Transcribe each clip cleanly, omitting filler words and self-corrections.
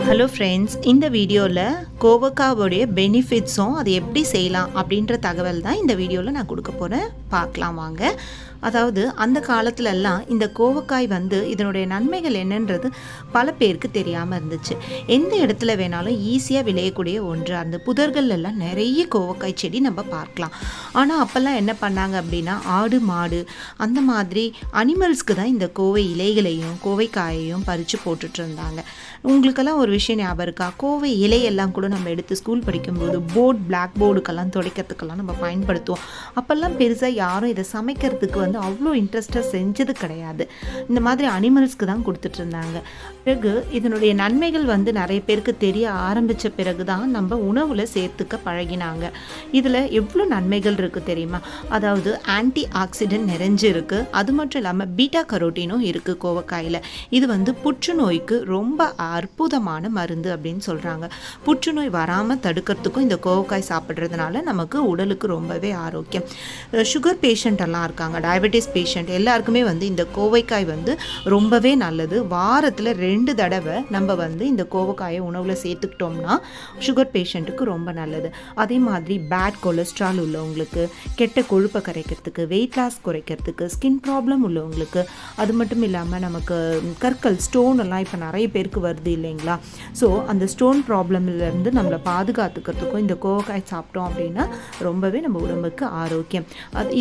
Hello friends, இந்த வீடியோவில் கோவக்காவுடைய பெனிஃபிட்ஸும் அது எப்படி செய்யலாம் அப்படின்ற தகவல் தான் இந்த வீடியோவில் நான் கொடுக்க போகிறேன். பார்க்கலாம் வாங்க. அதாவது அந்த காலத்துலலாம் இந்த கோவக்காய் இதனுடைய நன்மைகள் என்னன்றது பல பேருக்கு தெரியாமல் இருந்துச்சு. எந்த இடத்துல வேணாலும் ஈஸியாக விளையக்கூடிய ஒன்று. அந்த புதர்கள்லாம் நிறைய கோவக்காய் செடி நம்ம பார்க்கலாம். ஆனால் அப்போல்லாம் என்ன பண்ணாங்க அப்படின்னா, ஆடு மாடு அந்த மாதிரி அனிமல்ஸ்க்கு தான் இந்த கோவை இலைகளையும் கோவைக்காயையும் பறித்து போட்டுட்டு இருந்தாங்க. உங்களுக்கெல்லாம் ஒரு விஷயம் ஞாபகம் இருக்கா? கோவை இலையெல்லாம் கூட நம்ம எடுத்து ஸ்கூல் படிக்கும்போது பிளாக் போர்டுக்கெல்லாம் துடைக்கிறதுக்கெல்லாம் நம்ம பயன்படுத்துவோம். அப்போல்லாம் பெருசாக யாரும் இதை சமைக்கிறதுக்கு அவ்வளோ இன்ட்ரெஸ்டாக செஞ்சது கிடையாது. இந்த மாதிரி அனிமல்ஸ்க்கு தான் கொடுத்துட்டு இருந்தாங்க. பிறகு இதனுடைய நன்மைகள் நிறைய பேருக்கு தெரிய ஆரம்பித்த பிறகு தான் நம்ம உணவில் சேர்த்துக்க பழகினாங்க. இதில் எவ்வளோ நன்மைகள் இருக்குது தெரியுமா? அதாவது ஆன்டி ஆக்சிடென்ட் நிறைஞ்சு இருக்குது. அது மட்டும் இல்லாமல் பீட்டா கரோட்டினும் இருக்குது கோவக்காயில். இது புற்றுநோய்க்கு ரொம்ப அற்புதமான மருந்து அப்படின்னு சொல்கிறாங்க. புற்றுநோய் வராமல் தடுக்கிறதுக்கும் இந்த கோவக்காய் சாப்பிட்றதுனால நமக்கு உடலுக்கு ரொம்பவே ஆரோக்கியம். சுகர் பேஷண்ட் எல்லாம் இருக்காங்க, டயபெட்டிஸ் பேஷண்ட் எல்லாருக்குமே இந்த கோவைக்காய் ரொம்பவே நல்லது. வாரத்தில் 2 தடவை நம்ம இந்த கோவக்காயை உணவில் சேர்த்துக்கிட்டோம்னா சுகர் பேஷண்ட்டுக்கு ரொம்ப நல்லது. அதே மாதிரி பேட் கொலஸ்ட்ரால் உள்ளவங்களுக்கு, கெட்ட கொழுப்பை கரைக்கிறதுக்கு, வெயிட் லாஸ் குறைக்கிறதுக்கு, ஸ்கின் ப்ராப்ளம் உள்ளவங்களுக்கு, அது மட்டும் இல்லாமல் நமக்கு கற்கள் ஸ்டோன் எல்லாம் இப்போ நிறைய பேருக்கு வருது இல்லைங்களா? ஸோ அந்த ஸ்டோன் ப்ராப்ளம்லேருந்து நம்மளை பாதுகாத்துக்கிறதுக்கும் இந்த கோவக்காய் சாப்பிட்டோம் அப்படின்னா ரொம்பவே நம்ம உடம்புக்கு ஆரோக்கியம்.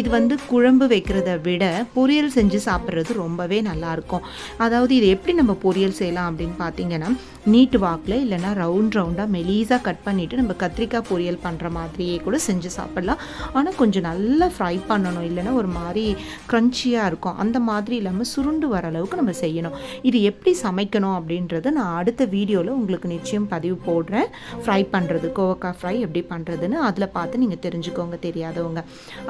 இது குழம்பு வைக்கிறத விட பொரியல் செஞ்சு சாப்பிட்றது ரொம்பவே நல்லாயிருக்கும். அதாவது இது எப்படி நம்ம பொரியல் செய்யலாம் அப்படின்னு பார்த்தீங்கன்னா, நீட்டு வாக்கில் இல்லைனா ரவுண்டாக மெலீஸாக கட் பண்ணிவிட்டு நம்ம கத்திரிக்காய் பொரியல் பண்ணுற மாதிரியே கூட செஞ்சு சாப்பிட்லாம். ஆனால் கொஞ்சம் நல்லா ஃப்ரை பண்ணணும், இல்லைனா ஒரு மாதிரி க்ரன்ச்சியாக இருக்கும். அந்த மாதிரி இல்லாமல் சுருண்டு வர அளவுக்கு நம்ம செய்யணும். இது எப்படி சமைக்கணும் அப்படின்றத நான் அடுத்த வீடியோவில் உங்களுக்கு நிச்சயம் பதிவு போடுறேன். ஃப்ரை பண்ணுறது, கோவக்காய் ஃப்ரை எப்படி பண்ணுறதுன்னு அதில் பார்த்து நீங்கள் தெரிஞ்சுக்கோங்க தெரியாதவங்க.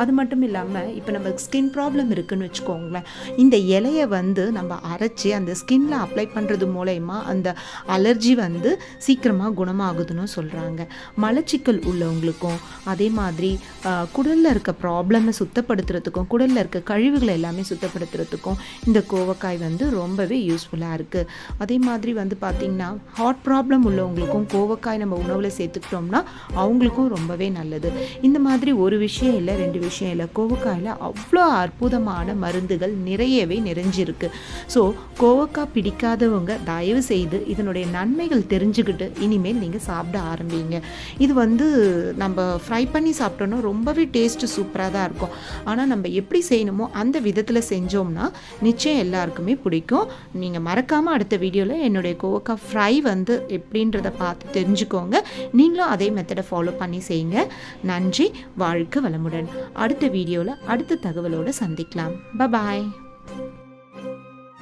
அது மட்டும் இல்லாமல் இப்போ நம்ம ஸ்கின் ப்ராப்ளம் இருக்குதுன்னு வச்சுக்கோங்களேன், இந்த இலையை நம்ம அரைச்சி அந்த ஸ்கின்ல அப்ளை பண்ணுறது மூலயமா அந்த அலர்ஜி சீக்கிரமாக குணமாகுதுன்னு சொல்கிறாங்க. மலச்சிக்கல் உள்ளவங்களுக்கும் அதே மாதிரி குடலில் இருக்க ப்ராப்ளமை சுத்தப்படுத்துறதுக்கும், குடலில் இருக்க கழிவுகளை எல்லாமே சுத்தப்படுத்துறதுக்கும் இந்த கோவக்காய் ரொம்பவே யூஸ்ஃபுல்லாக இருக்குது. அதே மாதிரி பார்த்திங்கன்னா ஹார்ட் ப்ராப்ளம் உள்ளவங்களுக்கும் கோவக்காய் நம்ம உணவில் சேர்த்துக்கிட்டோம்னா அவங்களுக்கும் ரொம்பவே நல்லது. இந்த மாதிரி ஒரு விஷயம் இல்லை, 2 விஷயம் இல்லை, கோவக்காயில் அவ்வளோ அற்புதமான மருந்துகள் நிறையவே நிறைஞ்சிருக்கு. ஸோ கோவக்காய் பிடிக்காதவங்க தயவு செய்து இதனுடைய நன்மைகள் தெரிஞ்சுக்கிட்டு இனிமேல் நீங்கள் சாப்பிட ஆரம்பிங்க. இது நம்ம ஃப்ரை பண்ணி சாப்பிட்டோன்னா ரொம்பவே டேஸ்ட்டு சூப்பராக தான் இருக்கும். ஆனால் நம்ம எப்படி செய்யணுமோ அந்த விதத்தில் செஞ்சோம்னா நிச்சயம் எல்லாருக்குமே பிடிக்கும். நீங்கள் மறக்காமல் அடுத்த வீடியோவில் என்னுடைய கோவக்காய் ஃப்ரை எப்படின்றத பார்த்து தெரிஞ்சுக்கோங்க. நீங்களும் அதே மெத்தடை ஃபாலோ பண்ணி செய்யுங்க. நன்றி, வாழ்க வளமுடன். அடுத்த வீடியோவில் அடுத்த தகவலோடு சந்திக்கலாம். பாய்.